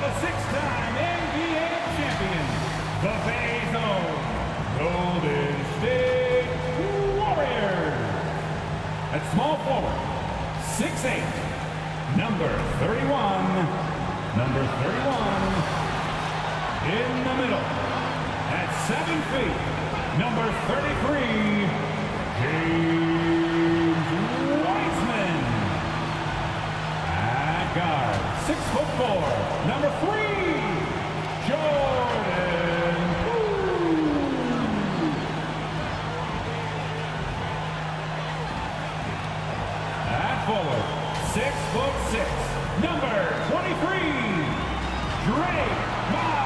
the six-time NBA champion, the Bay's own Golden State Warriors. At small forward, 6'8", number 31. Number 31 in the middle. At 7 feet, number 33, James Wiseman. At guard, 6'4", number 3, Jordan Poole. At forward, 6'6", number 23, Draymond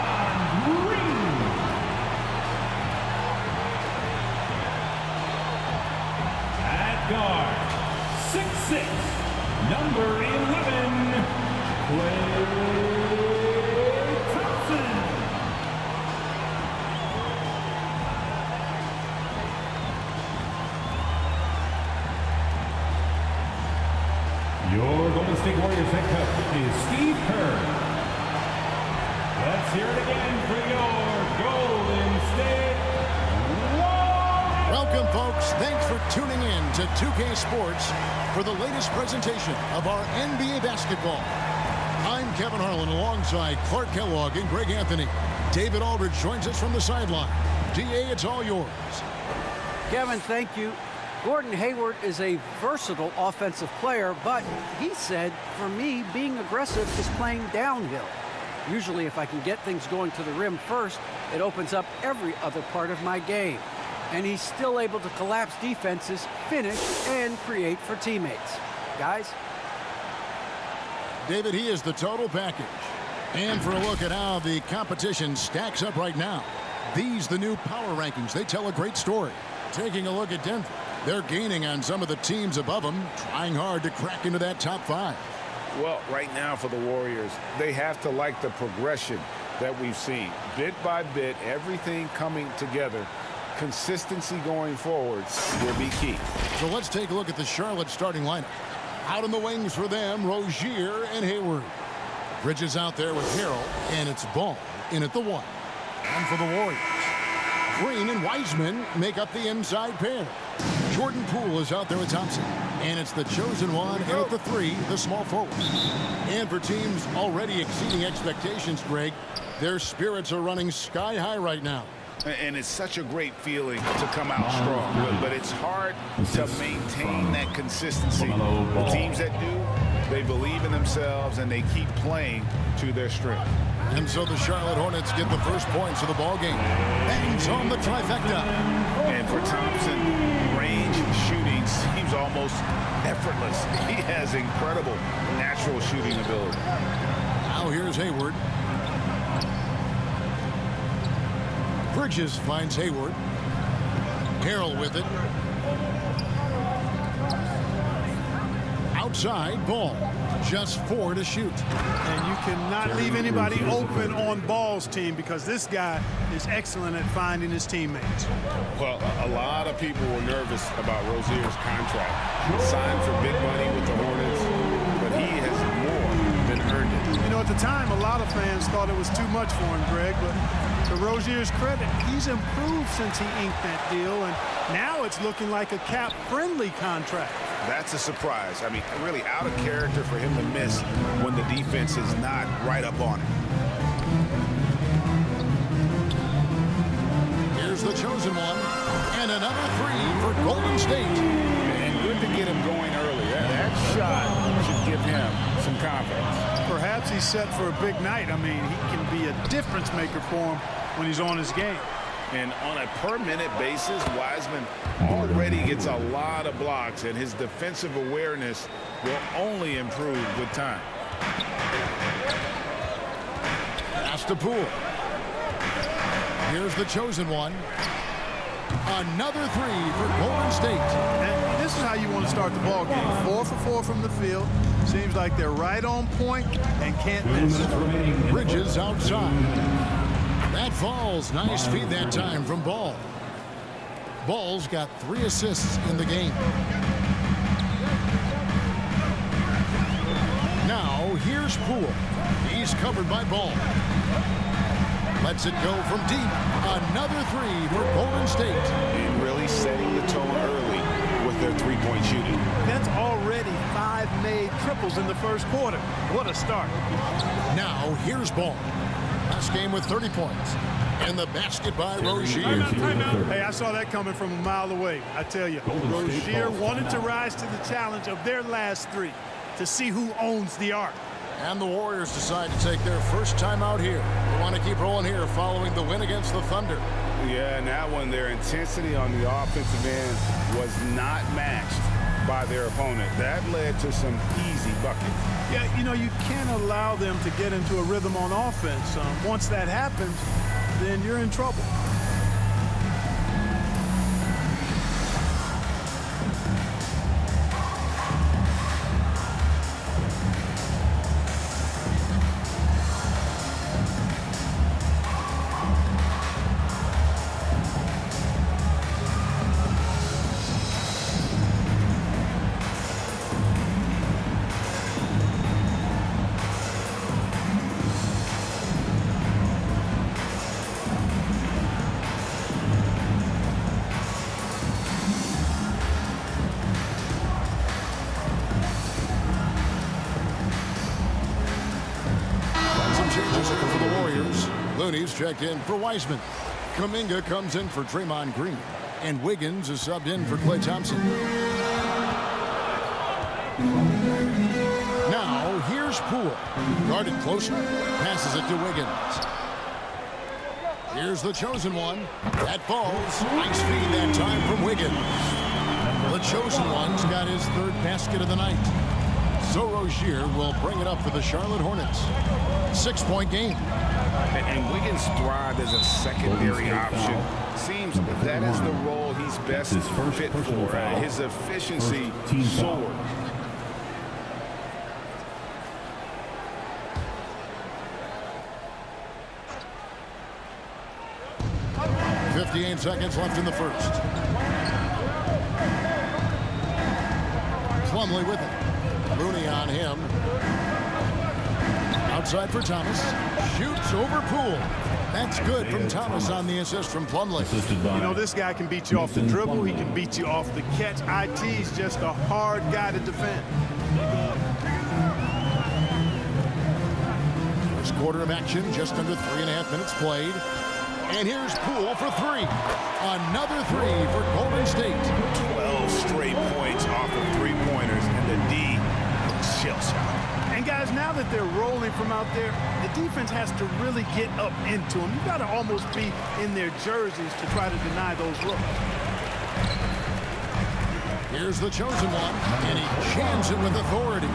Green. At guard, 6'6", number 11, Klay Thompson. Your Golden State Warriors head coach is Steve Kerr. Let's hear it again for your Golden State Warriors. Welcome, folks. Thanks for tuning in to 2K Sports for the latest presentation of our NBA basketball. I'm Kevin Harlan alongside Clark Kellogg and Greg Anthony. David Aldridge joins us from the sideline. DA, it's all yours. Kevin, thank you. Gordon Hayward is a versatile offensive player, but he said, for me, being aggressive is playing downhill. Usually, if I can get things going to the rim first, it opens up every other part of my game. And he's still able to collapse defenses, finish, and create for teammates. Guys? David, he is the total package. And for a look at how the competition stacks up right now, these the new power rankings. They tell a great story. Taking a look at Denver, they're gaining on some of the teams above them, trying hard to crack into that top 5. Well, right now for the Warriors, they have to like the progression that we've seen. Bit by bit, everything coming together. Consistency going forward will be key. So let's take a look at the Charlotte starting lineup. Out in the wings for them, Rozier and Hayward. Bridges out there with Harrell, and it's Ball in at the 1. And for the Warriors, Green and Wiseman make up the inside pair. Jordan Poole is out there with Thompson. And it's the chosen one in at the 3, the small forward. And for teams already exceeding expectations, Greg, their spirits are running sky high right now. And it's such a great feeling to come out strong. But it's hard to maintain that consistency. The teams that do, they believe in themselves and they keep playing to their strength. And so the Charlotte Hornets get the first points of the ball game. Bangs on the trifecta. And for Thompson, range shooting seems almost effortless. He has incredible natural shooting ability. Now here's Hayward. Bridges finds Hayward. Harrell with it. Outside, Ball. Just 4 to shoot. And you cannot leave anybody open on Ball's team because this guy is excellent at finding his teammates. Well, a lot of people were nervous about Rozier's contract. He signed for big money with the Hornets, but he has more than earned it. You know, at the time, a lot of fans thought it was too much for him, Greg, but to Rozier's credit, he's improved since he inked that deal, and now it's looking like a cap-friendly contract. That's a surprise. I mean, really out of character for him to miss when the defense is not right up on him. Here's the chosen one. And another 3 for Golden State. And good to get him going early. That shot should give him some confidence. Perhaps he's set for a big night. I mean, he can be a difference maker for him when he's on his game. And on a per-minute basis, Wiseman already gets a lot of blocks, and his defensive awareness will only improve with time. Pass to Poole. Here's the chosen one. Another 3 for Golden State. And this is how you want to start the ball game. 4 for 4 from the field. Seems like they're right on point and can't miss. Bridges outside. That falls. Nice feed that time from Ball. Ball's got 3 assists in the game. Now, here's Poole. He's He's covered by Ball. Lets it go from deep. Another three for Golden State. And really setting the tone early with their three-point shooting. That's already 5 made triples in the first quarter. What a start. Now here's Ball. Last game with 30 points. And the basket by Rozier. Timeout. Hey, I saw that coming from a mile away. I tell you, Rozier wanted to rise to the challenge of their last three to see who owns the arc. And the Warriors decide to take their first timeout here. They want to keep rolling here following the win against the Thunder. Yeah, and that one, their intensity on the offensive end was not matched by their opponent. That led to some easy buckets. Yeah, you know, you can't allow them to get into a rhythm on offense. Once that happens, then you're in trouble. For the Warriors, Looney's checked in for Wiseman. Kuminga comes in for Draymond Green. And Wiggins is subbed in for Klay Thompson. Now, here's Poole. Guarded closer. Passes it to Wiggins. Here's the chosen one. That falls. Nice feed that time from Wiggins. The chosen one's got his third basket of the night. So Rozier will bring it up for the Charlotte Hornets. 6-point game. And Wiggins thrived as a secondary option. Seems that is the role he's best fit for. His efficiency soared. 58 seconds left in the first. Plumlee with it. Looney on him. Outside for Thomas. Shoots over Poole. That's good from Thomas on the assist from Plumlee. You know, this guy can beat you off the dribble. He can beat you off the catch. IT's just a hard guy to defend. First quarter of action, just under 3.5 minutes played. And here's Poole for three. Another three for Golden State. 12 straight points off of three-pointers, and the D looks shell-shocked. And guys, now that they're rolling from out there, the defense has to really get up into them. You got to almost be in their jerseys to try to deny those looks. Here's the chosen one, and he jams it with authority.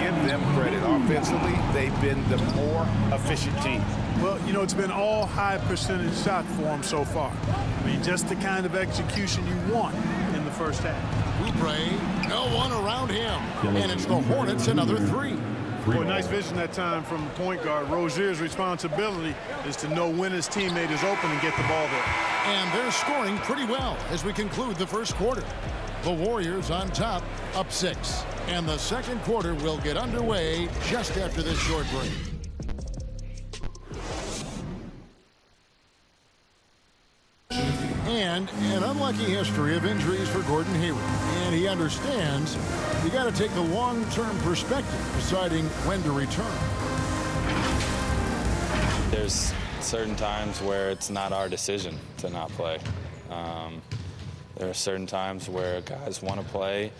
Give them credit. Offensively, they've been the more efficient team. Well, you know, it's been all high percentage shots for them so far. I mean, just the kind of execution you want in the first half. Oubre, no one around him. And it's the Hornets another three. Boy, nice vision that time from the point guard. Rozier's responsibility is to know when his teammate is open and get the ball there. And they're scoring pretty well as we conclude the first quarter. The Warriors on top, up 6. And the second quarter will get underway just after this short break. And an unlucky history of injuries for Gordon Hayward. And he understands you got to take the long-term perspective deciding when to return. There's certain times where it's not our decision to not play. There are certain times where guys want to play,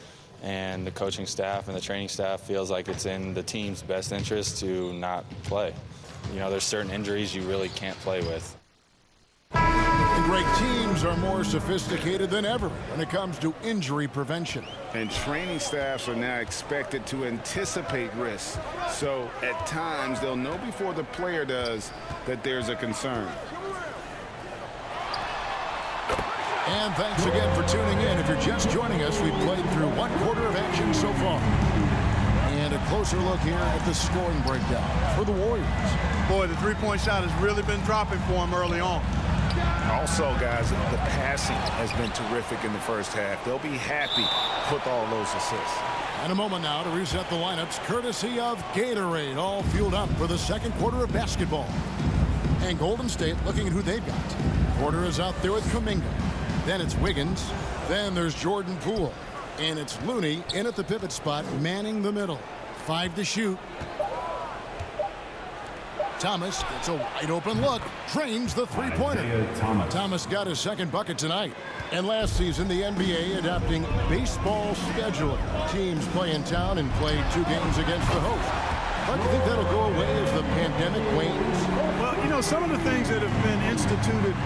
and the coaching staff and the training staff feels like it's in the team's best interest to not play. You know, there's certain injuries you really can't play with. And great teams are more sophisticated than ever when it comes to injury prevention. And training staffs are now expected to anticipate risks. So at times they'll know before the player does that there's a concern. And thanks again for tuning in. If you're just joining us, we've played through 1 quarter of action so far. And a closer look here at the scoring breakdown for the Warriors. Boy, the three-point shot has really been dropping for him early on. Also, guys, the passing has been terrific in the first half. They'll be happy with all those assists. And a moment now to reset the lineups, courtesy of Gatorade, all fueled up for the second quarter of basketball. And Golden State looking at who they've got. Porter is out there with Kuminga. Then it's Wiggins. Then there's Jordan Poole. And it's Looney in at the pivot spot, manning the middle. 5 to shoot. Thomas gets a wide open look, drains the three-pointer. Thomas got his second bucket tonight. And last season, the NBA adopting baseball scheduling. Teams play in town and play 2 games against the host. How do you think that'll go away as the pandemic wanes? Well, you know, some of the things that have been instituted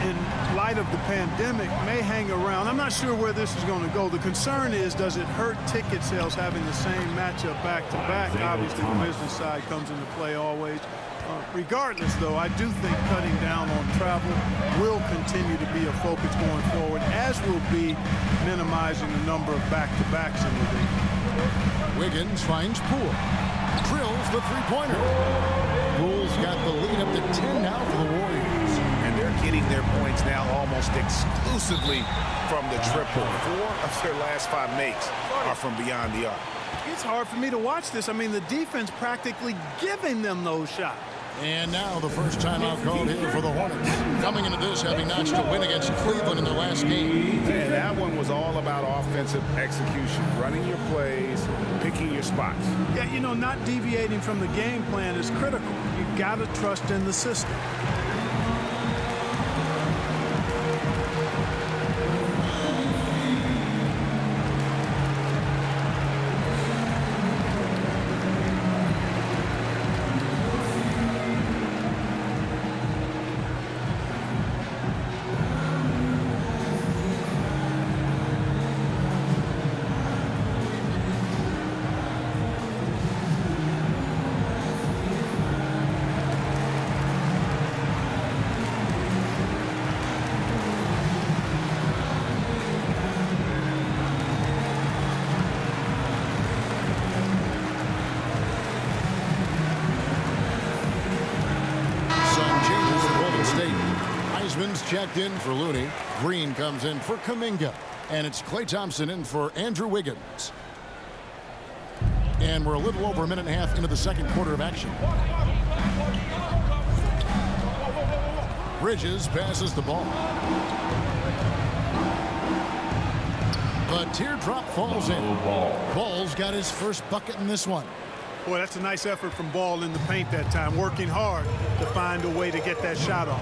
in light of the pandemic may hang around. I'm not sure where this is going to go. The concern is, does it hurt ticket sales having the same matchup back-to-back? Obviously, the business side comes into play always. Regardless, though, I do think cutting down on travel will continue to be a focus going forward, as will be minimizing the number of back-to-backs in the league. Wiggins finds Poole. Drills the three-pointer. Poole's got the lead up to 10 now for the Warriors. And they're getting their points now almost exclusively from the triple. 4 of their last 5 makes are from beyond the arc. It's hard for me to watch this. I mean, the defense practically giving them those shots. And now the first timeout called here for the Hornets. Coming into this, having notched a win against Cleveland in their last game. And that one was all about offensive execution, running your plays, picking your spots. Yeah, you know, not deviating from the game plan is critical. You got to trust in the system. Checked in for Looney. Green comes in for Kuminga. And it's Klay Thompson in for Andrew Wiggins. And we're a little over a minute and a half into the second quarter of action. Bridges passes the ball. The teardrop falls in. Ball's got his first bucket in this one. Boy, that's a nice effort from Ball in the paint that time, working hard to find a way to get that shot off.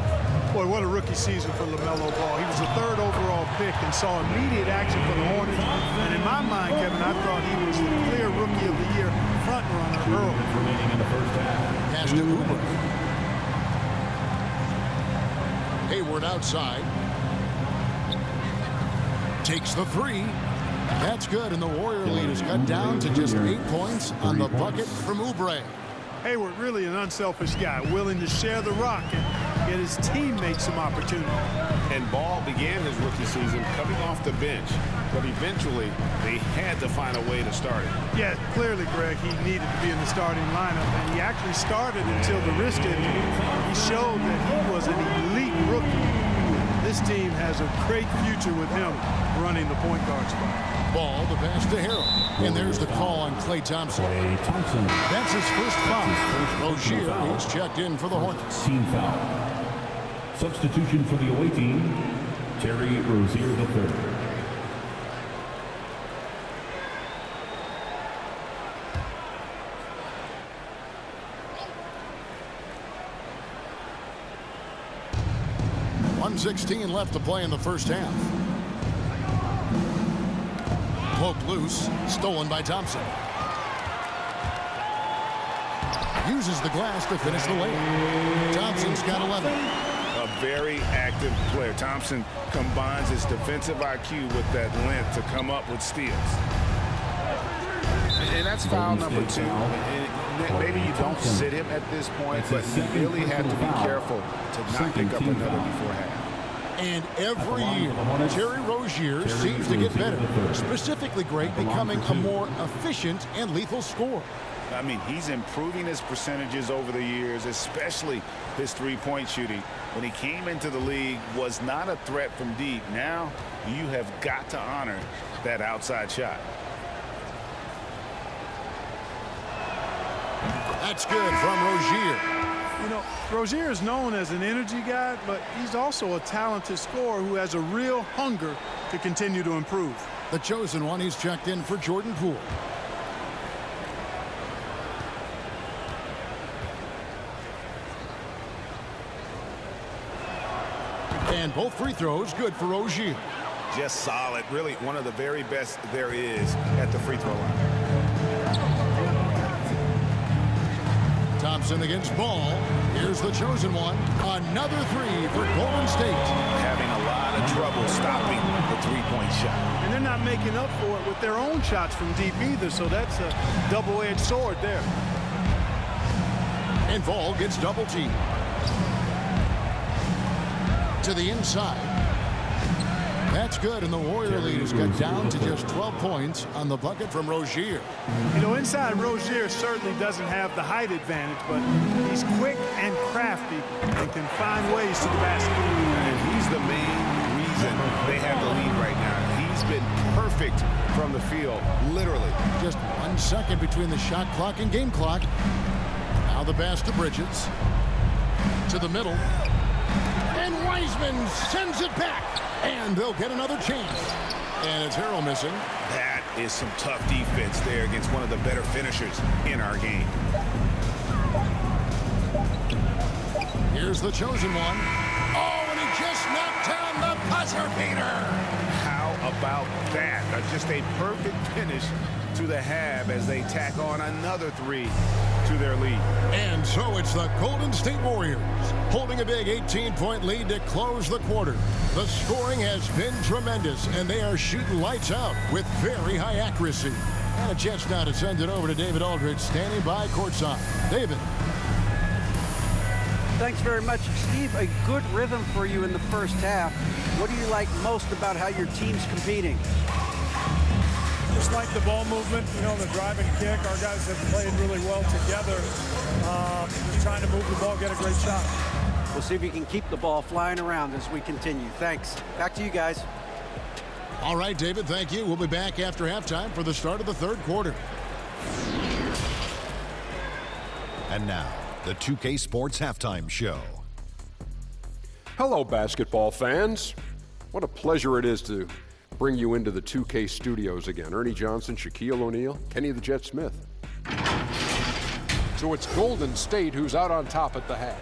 Boy, what a rookie season for LaMelo Ball. He was the 3rd overall pick and saw immediate action for the Hornets. And in my mind, Kevin, I thought he was the clear Rookie of the Year front runner early. Remaining in the first half. Pass to Hooper. Hayward outside. Takes the 3. That's good, and the Warrior lead is cut down to just 8 points on the bucket from Oubre. Hayward, really an unselfish guy, willing to share the rock and get his teammates some opportunity. And Ball began his rookie season coming off the bench, but eventually they had to find a way to start it. Yeah, clearly, Greg, he needed to be in the starting lineup, and he actually started until the wrist injury. He showed that he was an elite rookie. This team has a great future with him running the point guard spot. Ball, the pass to Harold. And there's the call on Klay Thompson. That's his first foul. Rozier is checked in for the Hornets. Team foul. Substitution for the away team, Terry Rozier III. .116 left to play in the first half. Poked loose, stolen by Thompson. Uses the glass to finish the layup. Thompson's got 11. A very active player. Thompson combines his defensive IQ with that length to come up with steals. And that's foul number 2. Maybe you don't sit him at this point, but you really have to be careful to not pick up another before half. And every year, Terry Rozier seems to get better. Specifically great, becoming a more efficient and lethal scorer. I mean, he's improving his percentages over the years, especially his three-point shooting. When he came into the league, was not a threat from deep. Now, you have got to honor that outside shot. That's good from Rozier. You know, Rozier is known as an energy guy, but he's also a talented scorer who has a real hunger to continue to improve. The chosen one, he's checked in for Jordan Poole. And both free throws good for Rozier. Just solid. Really one of the very best there is at the free throw line. Thompson against Ball. Here's the chosen one. Another three for Golden State. Having a lot of trouble stopping the three-point shot. And they're not making up for it with their own shots from deep either, so that's a double-edged sword there. And Ball gets double teamed. To the inside. That's good, and the Warrior lead has got down to just 12 points on the bucket from Rozier. You know, inside Rozier certainly doesn't have the height advantage, but he's quick and crafty and can find ways to the basket. And he's the main reason they have the lead right now. He's been perfect from the field, literally. Just 1 second between the shot clock and game clock. Now the pass to Bridges. To the middle. And Wiseman sends it back. And they'll get another chance. And it's Harrell missing. That is some tough defense there against one of the better finishers in our game. Here's the chosen one. Oh, and he just knocked down the buzzer beater. How about that? Just a perfect finish to the half as they tack on another three to their lead. And so it's the Golden State Warriors holding a big 18-point lead to close the quarter. The scoring has been tremendous, and they are shooting lights out with very high accuracy. And a chance now to send it over to David Aldridge, standing by courtside. David. Thanks very much, Steve. A good rhythm for you in the first half. What do you like most about how your team's competing? Just like the ball movement, you know, the drive and kick. Our guys have played really well together. Just trying to move the ball, get a great shot. We'll see if you can keep the ball flying around as we continue. Thanks. Back to you guys. All right, David, thank you. We'll be back after halftime for the start of the third quarter. And now, the 2K Sports Halftime Show. Hello, basketball fans. What a pleasure it is to bring you into the 2K studios again. Ernie Johnson, Shaquille O'Neal, Kenny the Jet Smith. So it's Golden State who's out on top at the half.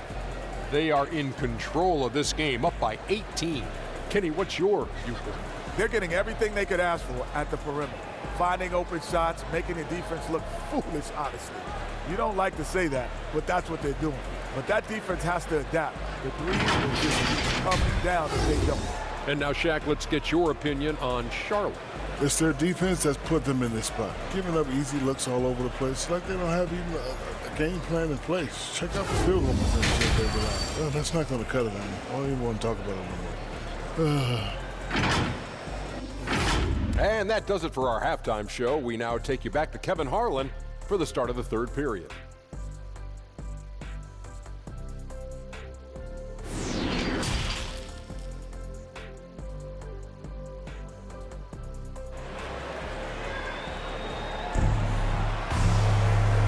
They are in control of this game, up by 18. Kenny, what's your viewpoint? They're getting everything they could ask for at the perimeter. Finding open shots, making the defense look foolish, honestly. You don't like to say that, but that's what they're doing. But that defense has to adapt. The threes will just keep coming down if they don't. And now, Shaq, let's get your opinion on Charlotte. It's their defense that's put them in this spot. Giving up easy looks all over the place. It's like they don't have even a game plan in place. Check out the field goal percentage they've been out. Well, that's not going to cut it on me. I don't even want to talk about it anymore. And that does it for our halftime show. We now take you back to Kevin Harlan for the start of the third period.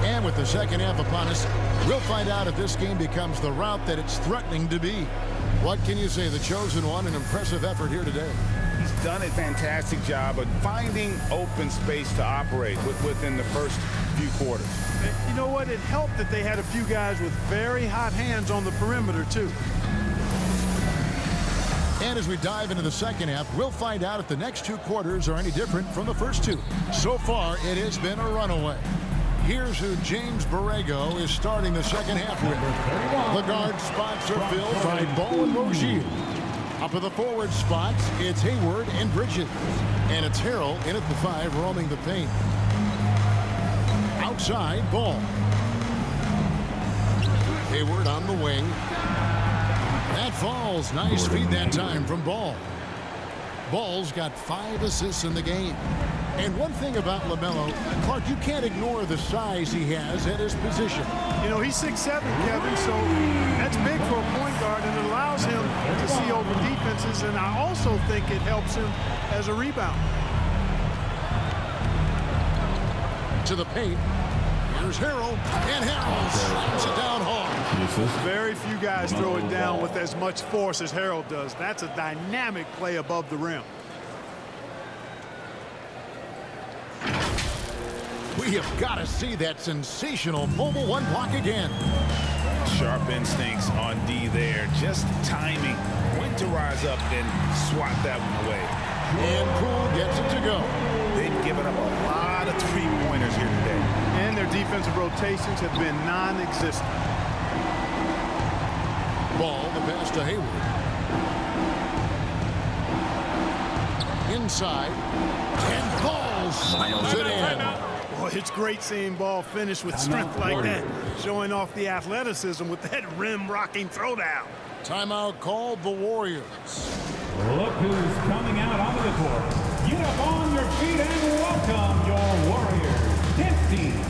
And with the second half upon us, we'll find out if this game becomes the route that it's threatening to be. What can you say? The chosen one, an impressive effort here today. He's done a fantastic job of finding open space to operate within the first few quarters. You know what? It helped that they had a few guys with very hot hands on the perimeter, too. And as we dive into the second half, we'll find out if the next two quarters are any different from the first two. So far, it has been a runaway. Here's who James Borrego is starting the second half with. The guard spots are filled by Ball and Rozier. Up at the forward spots, it's Hayward and Bridges. And it's Harrell in at the 5, roaming the paint. Outside, Ball. Hayward on the wing. That falls. Nice feed that time from Ball. Ball's got 5 assists in the game. And one thing about LaMelo, Clark, you can't ignore the size he has at his position. You know, he's 6'7", Kevin, so that's big for a point guard, and it allows him to see over defenses, and I also think it helps him as a rebounder. To the paint. Here's Harrell, and Harrell slams it down hard. Very few guys throw it down with as much force as Harrell does. That's a dynamic play above the rim. We have got to see that sensational mobile one block again. Sharp instincts on D there. Just timing when to rise up and swat that one away. And Poole gets it to go. They've given up a lot of three-pointers here today. And their defensive rotations have been non-existent. Ball, the pass to Hayward. Inside. And Ball slams it in. Boy, it's great seeing Ball finish with strength like that, showing off the athleticism with that rim-rocking throwdown. Timeout called the Warriors. Look who's coming out onto the court. Get up on your feet and welcome your Warriors. This team.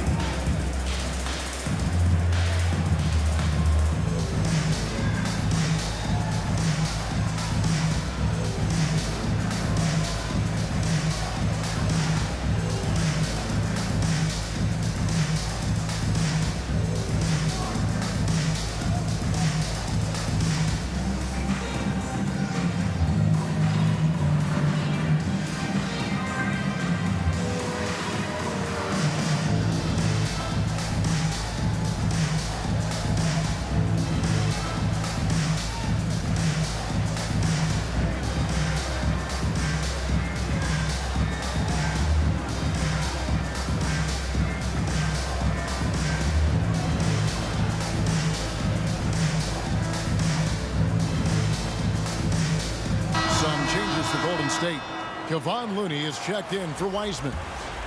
State. Kevon Looney is checked in for Wiseman.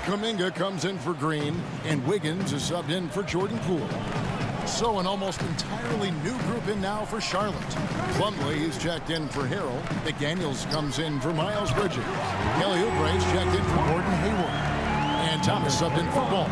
Kuminga comes in for Green, and Wiggins is subbed in for Jordan Poole. So an almost entirely new group in now for Charlotte. Plumlee is checked in for Harrell. McDaniels comes in for Miles Bridges. Kelly Oubre is checked in for Gordon Hayward. And Thomas subbed in for Ball.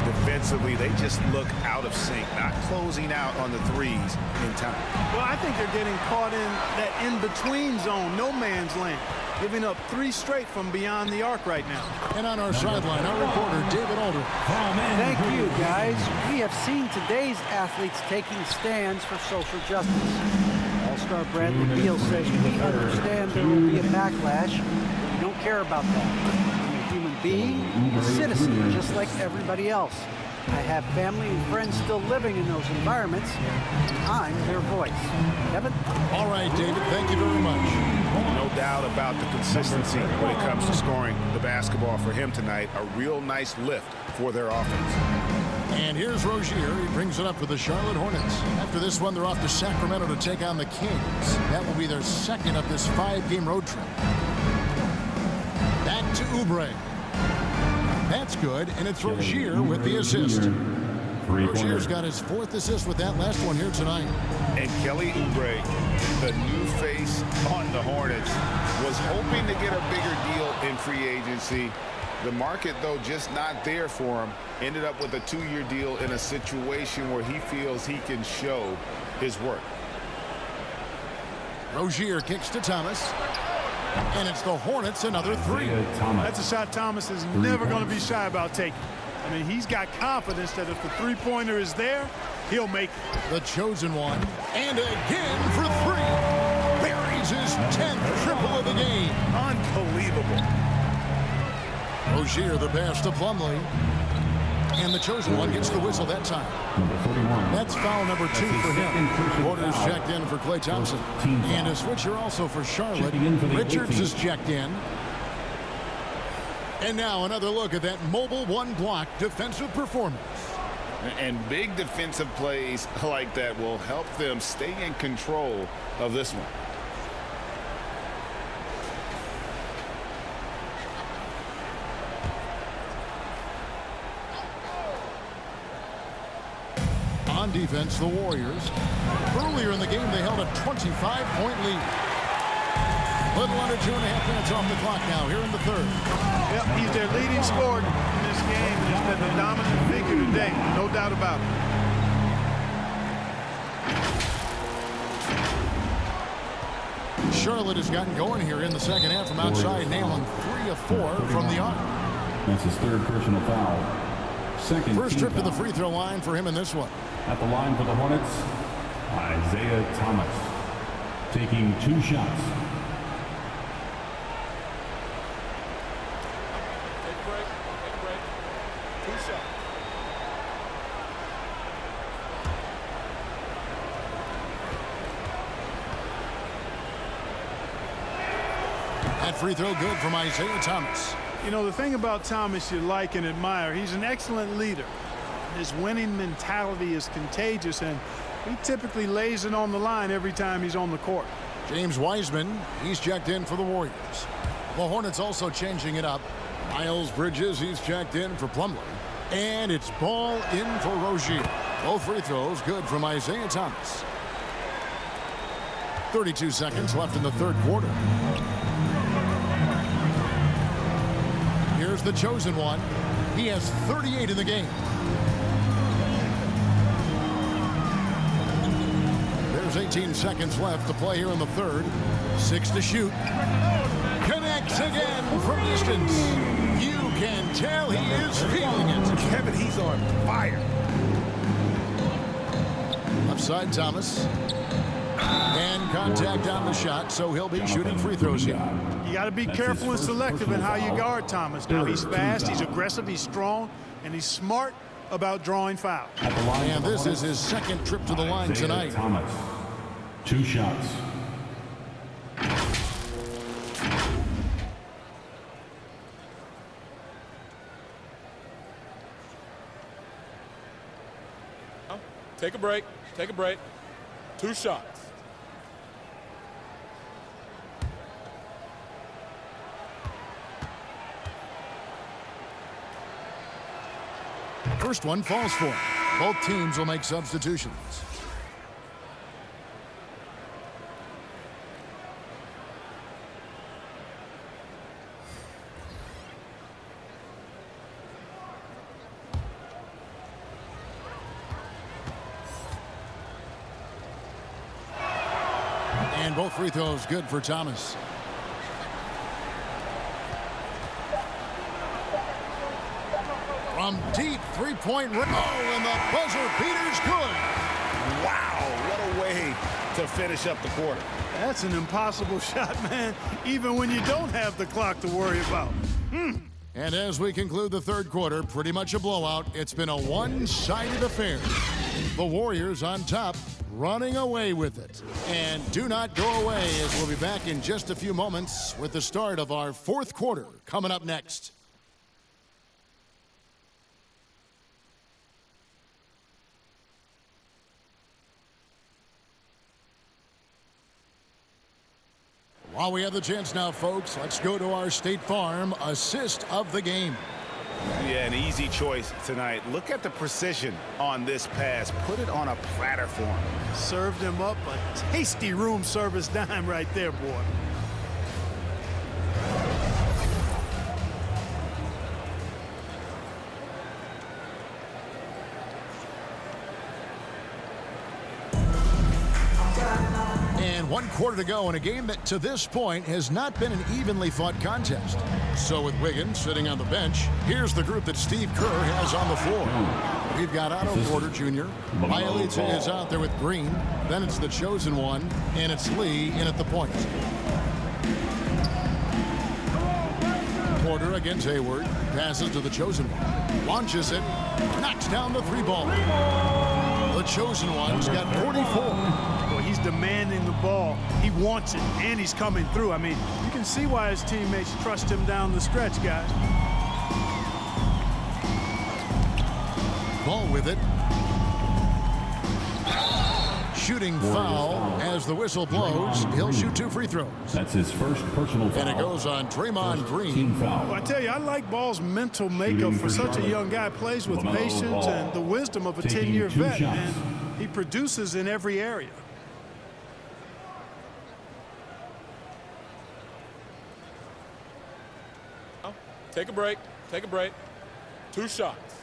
Defensively, they just look out of sync, not closing out on the threes in time. Well, I think they're getting caught in that in-between zone, no man's land, giving up 3 straight from beyond the arc right now. And on our sideline, our reporter, David Aldridge. Thank you, guys. We have seen today's athletes taking stands for social justice. All-star Bradley Beal says, we understand there will be a backlash. We don't care about that. Human being, a citizen, just like everybody else. I have family and friends still living in those environments, and I'm their voice. Kevin? All right, David, thank you very much. No doubt about the consistency when it comes to scoring the basketball for him tonight. A real nice lift for their offense. And here's Rozier. He brings it up for the Charlotte Hornets. After this one, they're off to Sacramento to take on the Kings. That will be their second of this 5-game road trip. Back to Oubre. That's good, and it's Rozier with the assist. Rozier's got his 4th assist with that last one here tonight. And Kelly Oubre, the new face on the Hornets, was hoping to get a bigger deal in free agency. The market, though, just not there for him. Ended up with a 2-year deal in a situation where he feels he can show his work. Rozier kicks to Thomas. And it's the Hornets, another 3. That's a shot Thomas is never going to be shy about taking. I mean, he's got confidence that if the three-pointer is there, he'll make it. The chosen one. And again for 3. Buries his 10th triple of the game. Unbelievable. Rozier, the pass to Plumlee. And the chosen one gets the whistle that time. That's foul number 2 for him. Porter's checked in for Klay Thompson. And a switcher also for Charlotte. Richards is checked in. And now another look at that mobile one-block defensive performance. And big defensive plays like that will help them stay in control of this one. On defense, the Warriors. Earlier in the game, they held a 25-point lead. Little under 2.5 minutes off the clock now, here in the 3rd. Yep, he's their leading scorer in this game. He's been the dominant figure today, no doubt about it. Charlotte has gotten going here in the second half from outside, nailing 3 of 4 from the arc. That's his 3rd personal foul. Second First team trip to the foul. free throw line for him in this one. At the line for the Hornets, Isaiah Thomas, taking 2 shots. Take a break. Take a break. 2 shots. That free throw good from Isaiah Thomas. You know, the thing about Thomas you like and admire, he's an excellent leader. His winning mentality is contagious, and he typically lays it on the line every time he's on the court. James Wiseman, he's checked in for the Warriors. The Hornets also changing it up. Miles Bridges, he's checked in for Plumlee. And it's ball in for Rozier. Both free throws good from Isaiah Thomas. 32 seconds left in the third quarter. Here's the chosen one. He has 38 in the game. There's 18 seconds left to play here in the third. 6 to shoot. Connects again from distance. You can tell he is feeling it. Kevin, he's on fire. Left side, Thomas. And contact on the shot, so he'll be shooting free throws here. You got to be careful and selective in how you guard Thomas. Now, he's fast, he's aggressive, he's strong, and he's smart about drawing fouls. And this is his second trip to the line tonight. Thomas, 2 shots. Take a break. Take a break. 2 shots. First one falls for him. Both teams will make substitutions. And both free throws good for Thomas. From deep three-point range. Oh, and the buzzer beater's good. Wow, what a way to finish up the quarter. That's an impossible shot, man, even when you don't have the clock to worry about. And as we conclude the third quarter, pretty much a blowout. It's been a one-sided affair. The Warriors on top, running away with it. And do not go away, as we'll be back in just a few moments with the start of our fourth quarter coming up next. While we have the chance now, folks, let's go to our State Farm assist of the game. Yeah, an easy choice tonight. Look at the precision on this pass. Put it on a platter for him. Served him up a tasty room service dime right there, boy. And 1 quarter to go in a game that to this point has not been an evenly fought contest. So with Wiggins sitting on the bench, here's the group that Steve Kerr has on the floor. We've got Otto Porter Jr. Bielitsa is out there with Green. Then it's the chosen one, and it's Lee in at the point. Porter against Hayward. Passes to the chosen one. Launches it. Knocks down the 3-ball. The chosen one's got 44. He's demanding the ball. He wants it, and he's coming through. I mean, you can see why his teammates trust him down the stretch, guys. Ball with it. Shooting foul as the whistle blows. He'll shoot 2 free throws. That's his first personal foul. And it goes on Draymond Green. Team foul. Well, I tell you, I like Ball's mental makeup for such a young guy. Plays with LaMelo patience Ball, and the wisdom of a taking 10-year 2 vet, shots. and he produces in every area. Take a break. Take a break. 2 shots.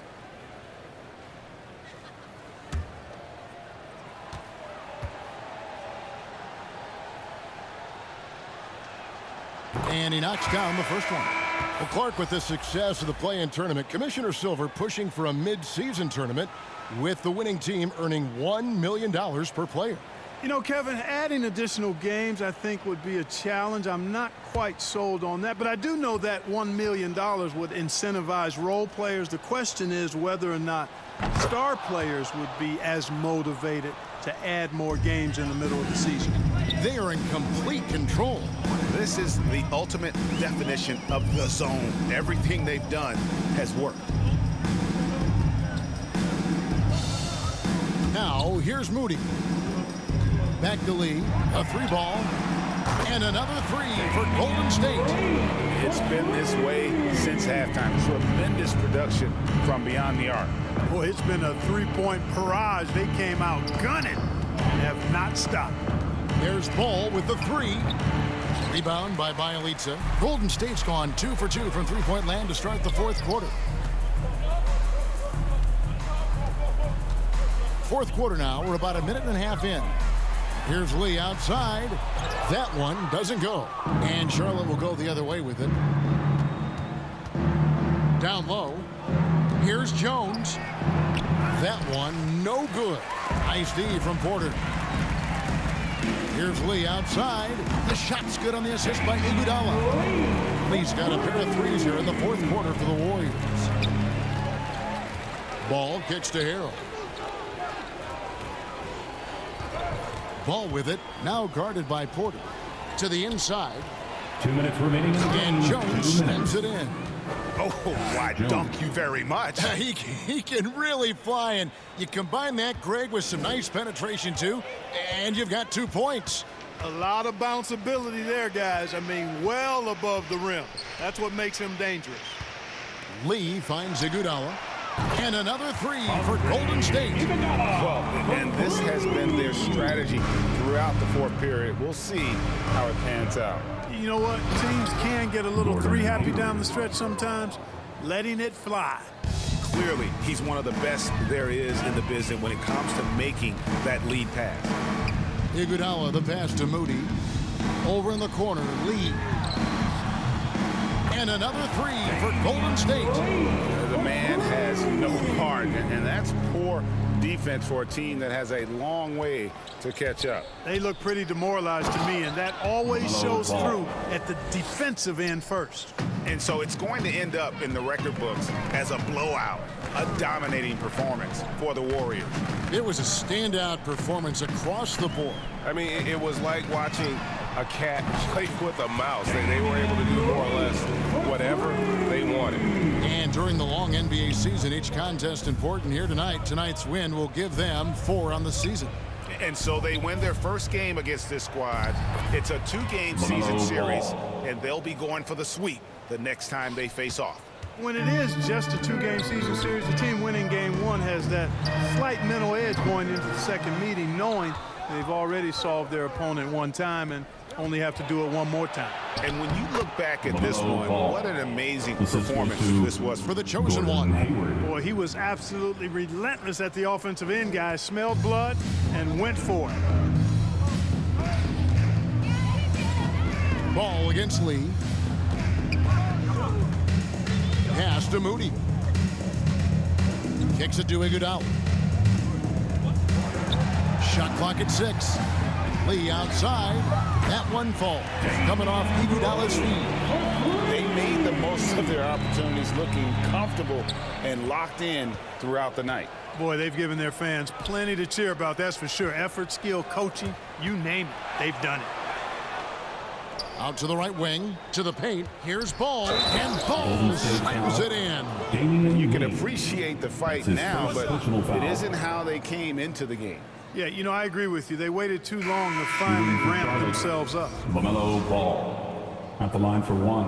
And he knocks down the first one. Well, Clark, with the success of the play-in tournament, Commissioner Silver pushing for a mid-season tournament with the winning team earning $1 million per player. You know, Kevin, adding additional games I think would be a challenge. I'm not quite sold on that, but I do know that $1 million would incentivize role players. The question is whether or not star players would be as motivated to add more games in the middle of the season. They are in complete control. This is the ultimate definition of the zone. Everything they've done has worked. Now, here's Moody. Back to Lee. A 3-ball. And another 3 for Golden State. It's been this way since halftime. Tremendous production from beyond the arc. Boy, it's been a 3-point barrage. They came out gunning and have not stopped. There's Ball with the 3. Rebound by Bielitsa. Golden State's gone 2 for 2 from three-point land to start the fourth quarter. Fourth quarter now. We're about a minute and a half in. Here's Lee outside. That one doesn't go. And Charlotte will go the other way with it. Down low. Here's Jones. That one no good. Nice D from Porter. Here's Lee outside. The shot's good on the assist by Iguodala. Lee's got a pair of threes here in the fourth quarter for the Warriors. Ball kicks to Harrell. Ball with it, now guarded by Porter. To the inside. 2 minutes remaining. And Jones snaps it in. Oh, I dunk you very much. He can really fly, and you combine that, Greg, with some nice penetration, too, and you've got 2 points. A lot of bounceability there, guys. I mean, well above the rim. That's what makes him dangerous. Lee finds Iguodala. And another 3 for Golden State. Well, and this has been their strategy throughout the fourth period. We'll see how it pans out. You know what? Teams can get a little 3-happy down the stretch sometimes. Letting it fly. Clearly, he's one of the best there is in the business when it comes to making that lead pass. Iguodala, the pass to Moody. Over in the corner, Lee. And another 3 for Golden State. The man has no heart, and that's poor defense for a team that has a long way to catch up. They look pretty demoralized to me, and that always shows through at the defensive end first. And so it's going to end up in the record books as a blowout, a dominating performance for the Warriors. It was a standout performance across the board. I mean, it was like watching a cat play with a mouse. They were able to do more or less whatever they wanted. And during the long NBA season, each contest important here tonight. Tonight's win will give them 4 on the season. And so they win their first game against this squad. It's a 2-game season series, and they'll be going for the sweep the next time they face off. When it is just a 2-game season series, the team winning game 1 has that slight mental edge going into the second meeting, knowing they've already solved their opponent one time and only have to do it one more time. And when you look back at this one, what an amazing performance this was for the chosen one. Boy, he was absolutely relentless at the offensive end, guys. Smelled blood and went for it. Ball against Lee. Pass to Moody. Kicks it to Iguodala. Shot clock at 6. Lee outside. That one falls. Coming off Iguodala's feet. They made the most of their opportunities, looking comfortable and locked in throughout the night. Boy, they've given their fans plenty to cheer about, that's for sure. Effort, skill, coaching, you name it, they've done it. Out to the right wing, to the paint. Here's Ball, and Ball slams it in. You can appreciate the fight now, but it isn't how they came into the game. Yeah, you know, I agree with you. They waited too long to finally ramp themselves up. LaMelo Ball at the line for 1.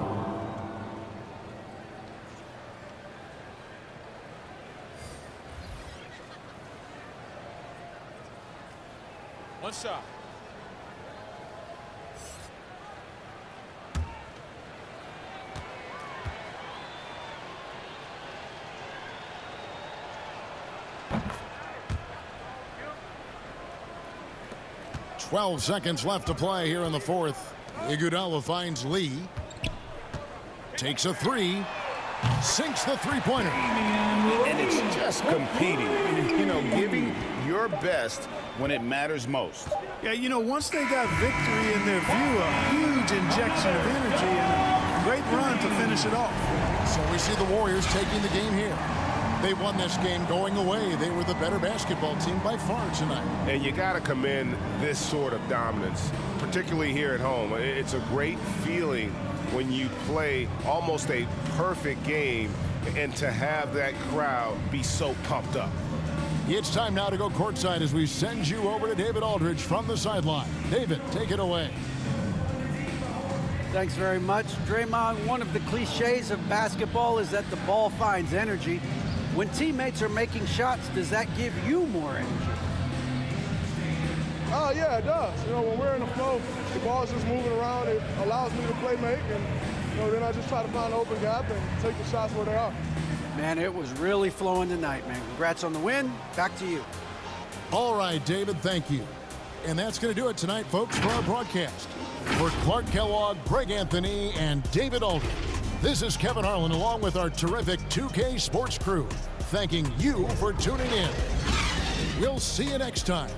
One shot. Twelve seconds left to play here in the fourth. Iguodala finds Lee. takes a three, sinks the three-pointer. And it's just competing, you know, giving your best when it matters most. Yeah, you know, once they got victory in their view, a huge injection of energy and a great run to finish it off. So we see the Warriors taking the game here. They won this game going away. They were the better basketball team by far tonight. And you got to commend this sort of dominance, particularly here at home. It's a great feeling when you play almost a perfect game and to have that crowd be so pumped up. It's time now to go courtside as we send you over to David Aldridge from the sideline. David, take it away. Thanks very much. Draymond, one of the cliches of basketball is that the ball finds energy. When teammates are making shots, does that give you more energy? Oh, yeah, it does. You know, when we're in the flow, the ball's just moving around. It allows me to play make, and, you know, then I just try to find an open gap and take the shots where they are. Man, it was really flowing tonight, man. Congrats on the win. Back to you. All right, David, thank you. And that's going to do it tonight, folks, for our broadcast. For Clark Kellogg, Greg Anthony, and David Aldridge, this is Kevin Harlan along with our terrific 2K Sports crew, thanking you for tuning in. We'll see you next time